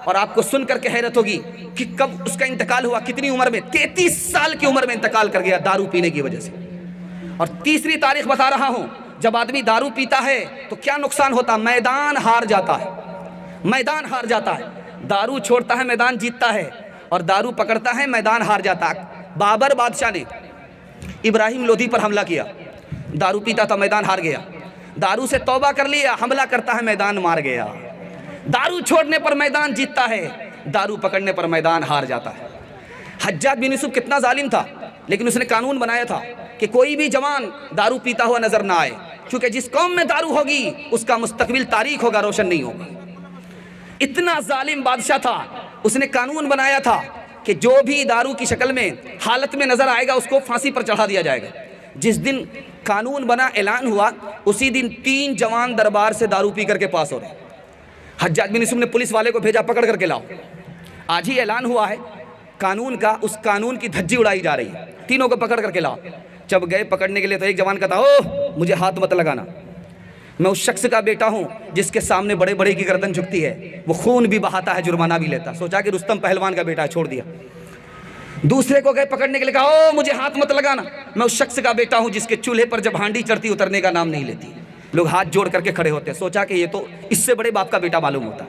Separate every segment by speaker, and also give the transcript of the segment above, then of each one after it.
Speaker 1: और आपको सुनकर के हैरत होगी कि कब उसका इंतकाल हुआ, कितनी उम्र में, 33 साल की उम्र में इंतकाल कर गया दारू पीने की वजह से। और तीसरी तारीख बता रहा हूं, जब आदमी दारू पीता है तो क्या नुकसान होता, मैदान हार जाता है, मैदान हार जाता है। दारू छोड़ता है मैदान जीतता है, और दारू पकड़ता है मैदान हार जाता है। बाबर बादशाह ने इब्राहिम लोधी पर हमला किया, दारू पीता था मैदान हार गया, दारू से तौबा कर लिया, हमला करता है मैदान मार गया। दारू छोड़ने पर मैदान जीतता है, दारू पकड़ने पर मैदान हार जाता है। हज्जाज बिन यूसुफ कितना जालिम था, लेकिन उसने कानून बनाया था कि कोई भी जवान दारू पीता हुआ नजर ना आए, क्योंकि जिस कौम में दारू होगी उसका मुस्तकबिल तारीख होगा, रोशन नहीं होगा। इतना जालिम बादशाह था, उसने कानून बनाया था कि जो भी दारू की शक्ल में हालत में नजर आएगा उसको फांसी पर चढ़ा दिया जाएगा। जिस दिन कानून बना, ऐलान हुआ, उसी दिन 3 जवान दरबार से दारू पी करके पास हो रहे। हज्जाज बिन यूसुफ ने पुलिस वाले को भेजा, पकड़ करके लाओ। आज ही ऐलान हुआ है कानून का, उस कानून की धज्जी उड़ाई जा रही है, तीनों को पकड़ करके लाओ। जब गए पकड़ने के लिए तो एक जवान कहता, ओह मुझे हाथ मत लगाना, मैं उस शख्स का बेटा हूं जिसके सामने बड़े बड़े की गर्दन झुकती है, वो खून भी बहाता है, जुर्माना भी लेता। सोचा कि रुस्तम पहलवान का बेटा है, छोड़ दिया। दूसरे को गए पकड़ने के लिए, कहा ओ मुझे हाथ मत लगाना, मैं उस शख्स का बेटा हूं जिसके चूल्हे पर जब हांडी चढ़ती उतरने का नाम नहीं लेती। लोग हाथ जोड़ करके खड़े होते, सोचा कि ये तो इससे बड़े बाप का बेटा मालूम होता।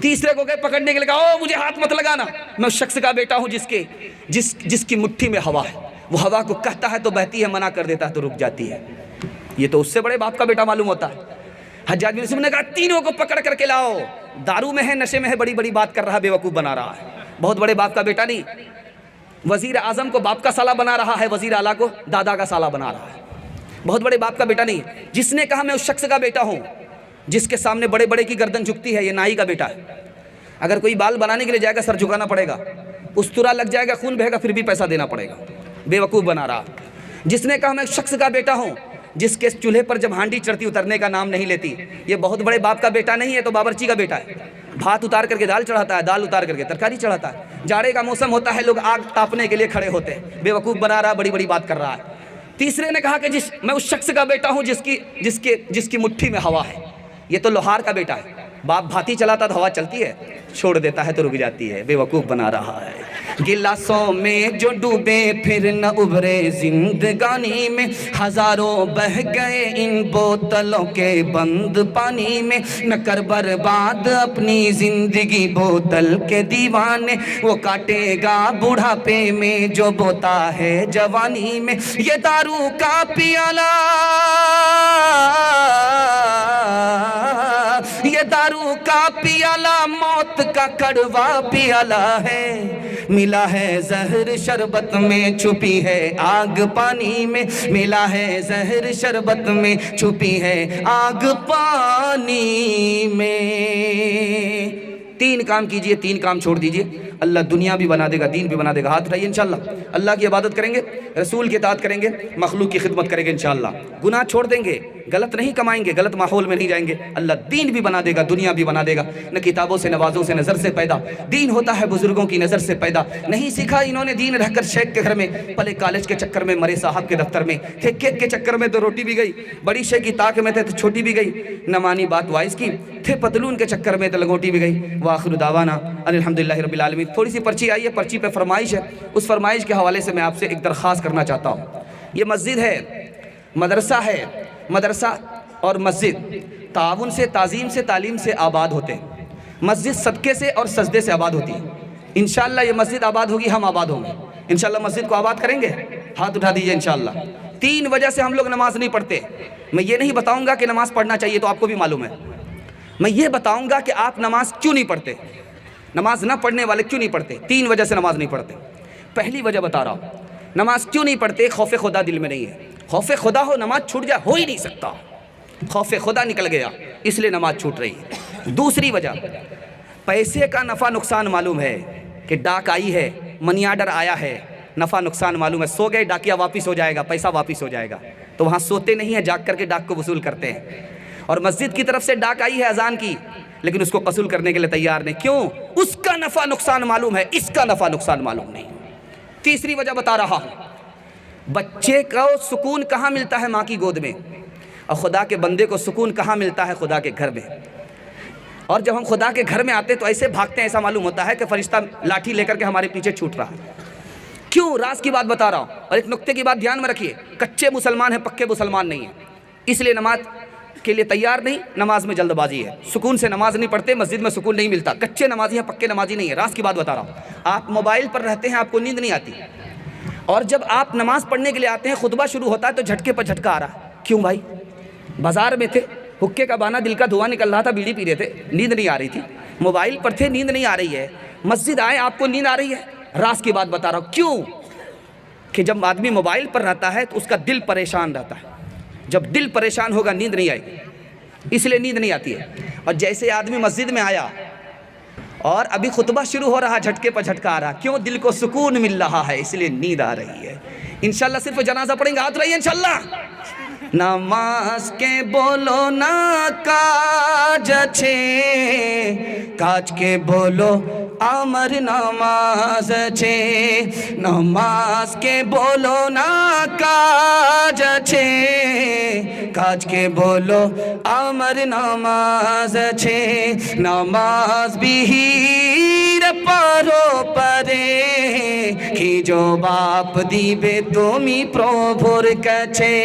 Speaker 1: तीसरे को गए पकड़ने के लिए, कहा ओ मुझे हाथ मत लगाना, मैं उस शख्स का बेटा हूं जिसकी मुट्ठी में हवा है, वो हवा को कहता है तो बहती है, मना कर देता है तो रुक जाती है, ये तो उससे बड़े बाप का बेटा मालूम होता है। हज्जाज बिन यूसुफ ने कहा तीनों को पकड़ करके लाओ, दारू में है, नशे में है, बड़ी बड़ी बात कर रहा है, बेवकूफ़ बना रहा है, बहुत बड़े बाप का बेटा नहीं। वजीर आजम को बाप का साला बना रहा है, वजीर आला को दादा का साला बना रहा है, बहुत बड़े बाप का बेटा नहीं। जिसने कहा मैं उस शख्स का बेटा हूँ जिसके सामने बड़े बड़े की गर्दन झुकती है, ये नाई का बेटा है। अगर कोई बाल बनाने के लिए जाएगा सर झुकाना पड़ेगा, उस्तरा लग जाएगा, खून बहेगा, फिर भी पैसा देना पड़ेगा, बेवकूफ़ बना रहा। जिसने कहा मैं उस शख्स का बेटा हूँ जिसके चूल्हे पर जब हांडी चढ़ती उतरने का नाम नहीं लेती, ये बहुत बड़े बाप का बेटा नहीं है, तो बावर्ची का बेटा है। भात उतार करके दाल चढ़ाता है, दाल उतार करके तरकारी चढ़ाता है। जाड़े का मौसम होता है, लोग आग तापने के लिए खड़े होते हैं, बेवकूफ़ बना रहा, बड़ी बड़ी बात कर रहा है। तीसरे ने कहा कि मैं उस शख्स का बेटा हूँ जिसकी मुट्ठी में हवा है, ये तो लोहार का बेटा है, बाप भाती चलाता तो हवा चलती है, छोड़ देता है तो रुक जाती है, बेवकूफ़ बना रहा है। गिलासों में जो डूबे फिर न उभरे जिंदगानी में, हजारों बह गए इन बोतलों के बंद पानी में, न कर बर्बाद अपनी जिंदगी बोतल के दीवाने, वो काटेगा बुढ़ापे में जो बोता है जवानी में। ये दारू का पियाला, ये दारू का पियाला मौत का कड़वा पियाला है, मिला है जहर शरबत में, छुपी है आग पानी में, मिला है जहर शरबत में, छुपी है आग पानी में। 3 काम कीजिए, 3 काम छोड़ दीजिए, अल्लाह दुनिया भी बना देगा, दीन भी बना देगा। हाथ उठाइए, इंशाल्लाह अल्लाह की इबादत करेंगे, रसूल की इताअत करेंगे, मखलूक की खिदमत करेंगे, इंशाल्लाह गुनाह छोड़ देंगे, गलत नहीं कमाएंगे, गलत माहौल में नहीं जाएंगे, अल्लाह दीन भी बना देगा, दुनिया भी बना देगा। न किताबों से नवाजों से नज़र से पैदा दीन होता है, बुजुर्गों की नज़र से पैदा नहीं सीखा इन्होंने दीन, रहकर शेख के घर में पले, कॉलेज के चक्कर में मरे, साहब के दफ्तर में थे, केक के चक्कर में तो रोटी भी गई, बड़ी शेख की ताक में थे तो छोटी भी गई, न मानी बात वाइस की, थे पतलून के चक्कर में तो लंगोटी भी गई। वाखिर दावाना अल्हम्दुलिल्लाहि रब्बिल आलमीन। थोड़ी सी पर्ची आई है, पर्ची पे फरमाइश है, उस फरमाइश के हवाले से मैं आपसे एक दरख्वास्त करना चाहता हूँ। ये मस्जिद है, मदरसा है, मदरसा और मस्जिद ताउन से, ताज़ीम से, तालीम से आबाद होते हैं। मस्जिद सदक़े से और सजदे से आबाद होती है। इंशाअल्लाह ये मस्जिद आबाद होगी, हम आबाद होंगे इंशाअल्लाह। मस्जिद को आबाद करेंगे, हाथ उठा दीजिए इंशाअल्लाह। 3 वजह से हम लोग नमाज नहीं पढ़ते। मैं ये नहीं बताऊँगा कि नमाज़ पढ़ना चाहिए, तो आपको भी मालूम है, मैं ये बताऊँगा कि आप नमाज क्यों नहीं पढ़ते, नमाज ना पढ़ने वाले क्यों नहीं पढ़ते। 3 वजह से नमाज नहीं पढ़ते। पहली वजह बता रहा हूँ, नमाज क्यों नहीं पढ़ते, खौफ खुदा दिल में नहीं है। खौफ खुदा हो, नमाज छूट जाए, हो ही नहीं सकता। खौफ खुदा निकल गया, इसलिए नमाज छूट रही है। दूसरी वजह, पैसे का नफ़ा नुकसान मालूम है कि डाक आई है, मनी आर्डर आया है, नफ़ा नुकसान मालूम है। सो गए, डाकिया वापस हो जाएगा, पैसा वापस हो जाएगा, तो वहाँ सोते नहीं है, जाग करके डाक को वसूल करते हैं। और मस्जिद की तरफ से डाक आई है अजान की, लेकिन उसको वसूल करने के लिए तैयार नहीं। क्यों? उसका नफ़ा नुकसान मालूम है, इसका नफ़ा नुकसान मालूम नहीं। तीसरी वजह बता रहा हूँ, बच्चे को सुकून कहाँ मिलता है? माँ की गोद में। और खुदा के बंदे को सुकून कहाँ मिलता है? खुदा के घर में। और जब हम खुदा के घर में आते तो ऐसे भागते हैं, ऐसा मालूम होता है कि फरिश्ता लाठी लेकर के हमारे पीछे छूट रहा है। क्यों? राज की बात बता रहा हूँ। और एक नुक्ते की बात ध्यान में रखिए, कच्चे मुसलमान हैं, पक्के मुसलमान नहीं हैं। इसलिए नमाज के लिए तैयार नहीं, नमाज में जल्दबाजी है, सुकून से नमाज नहीं पढ़ते, मस्जिद में सुकून नहीं मिलता। कच्चे नमाजी हैं, पक्के नमाजी नहीं है। राज की बात बता रहा हूँ। आप मोबाइल पर रहते हैं, आपको नींद नहीं आती, और जब आप नमाज पढ़ने के लिए आते हैं, खुतबा शुरू होता है तो झटके पर झटका आ रहा है। क्यों भाई? बाजार में थे, हुक्के का बाना, दिल का धुआं निकल रहा था, बीड़ी पी रहे थे, नींद नहीं आ रही थी। मोबाइल पर थे, नींद नहीं आ रही है। मस्जिद आए, आपको नींद आ रही है। राज की बात बता रहा हूँ। क्यों? कि जब आदमी मोबाइल पर रहता है तो उसका दिल परेशान रहता है। जब दिल परेशान होगा नींद नहीं आएगी, इसलिए नींद नहीं आती है। और जैसे आदमी मस्जिद में आया और अभी खुतबा शुरू हो रहा, झटके पर झटका आ रहा, क्यों? दिल को सुकून मिल रहा है, इसलिए नींद आ रही है। इंशाल्लाह सिर्फ जनाजा पढ़ेंगे, हाथ रहिए इंशाल्लाह। नमाज के बोलो ना काज छे, काज के बोलो अमर नमाज छे। नमाज के बोलो ना काज छे, काज के बोलो अमर नमाज छे। नमाज बिहीर परो परे, कि जो बाप दीबे तुमी प्रभुर कछे।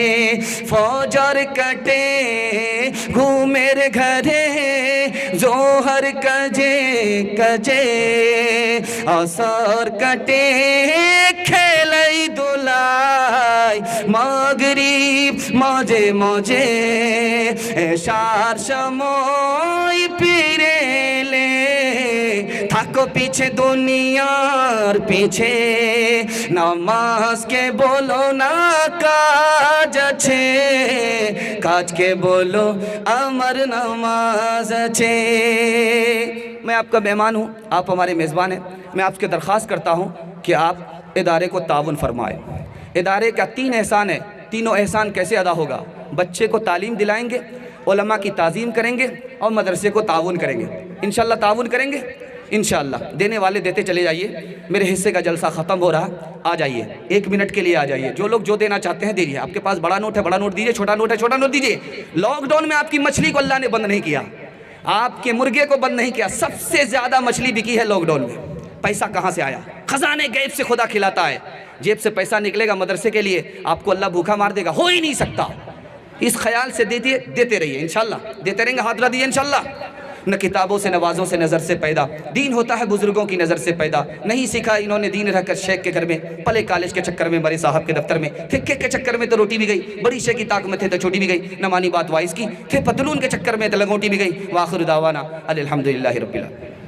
Speaker 1: फजर कटे घूमेर घरे, जोहर कजे कजे। असर कटे खेलै दुलाई, मगरिब मजे मजे। एशार समय फिरे ले, থাকো পিছে দুনিয়ার পিছে। নামাজকে বলো না কাজ আছে, কাজকে बोलो अमर नमाज আছে। मैं आपका मेहमान हूँ, आप हमारे मेज़बान हैं। मैं आपसे दरख्वास्त करता हूँ कि आप इदारे को ताउन फरमाएँ। इदारे का 3 एहसान है। तीनों एहसान कैसे अदा होगा? बच्चे को तालीम दिलाएंगे, उलमा की ताज़ीम करेंगे और मदरसे को ताउन करेंगे। इंशाअल्लाह ताउन करेंगे इंशाअल्लाह। देने वाले देते चले जाइए। मेरे हिस्से का जलसा ख़त्म हो रहा, आ जाइए 1 मिनट के लिए आ जाइए। जो लोग जो देना चाहते हैं दीजिए। आपके पास बड़ा नोट है, बड़ा नोट दीजिए, छोटा नोट है, छोटा नोट दीजिए। लॉकडाउन में आपकी मछली को अल्लाह ने बंद नहीं किया, आपके मुर्गे को बंद नहीं किया। सबसे ज़्यादा मछली बिकी है लॉकडाउन में। पैसा कहाँ से आया? खजाने गैब से खुदा खिलाता है। जेब से पैसा निकलेगा मदरसे के लिए, आपको अल्लाह भूखा मार देगा? हो ही नहीं सकता। इस ख्याल से देते रहिए इंशाअल्लाह। देते रहेंगे, हाथ दीजिए इंशाअल्लाह। न किताबों से, नवाज़ों से, नज़र से पैदा दीन होता है, बुजुर्गों की नज़र से पैदा। नहीं सीखा इन्होंने दीन रहकर शेख के घर में, पले कॉलेज के चक्कर में, बड़े साहब के दफ्तर में, फिक्के के चक्कर में तो रोटी भी गई, बड़ी शेख की ताक में थे तो छोटी भी गई। न मानी बात वाइस की, थे पतलून के चक्कर में तो लंगोटी भी गई। वाखिर दावाना अल्हम्दुलिल्लाहि रब्बिल आलमीन।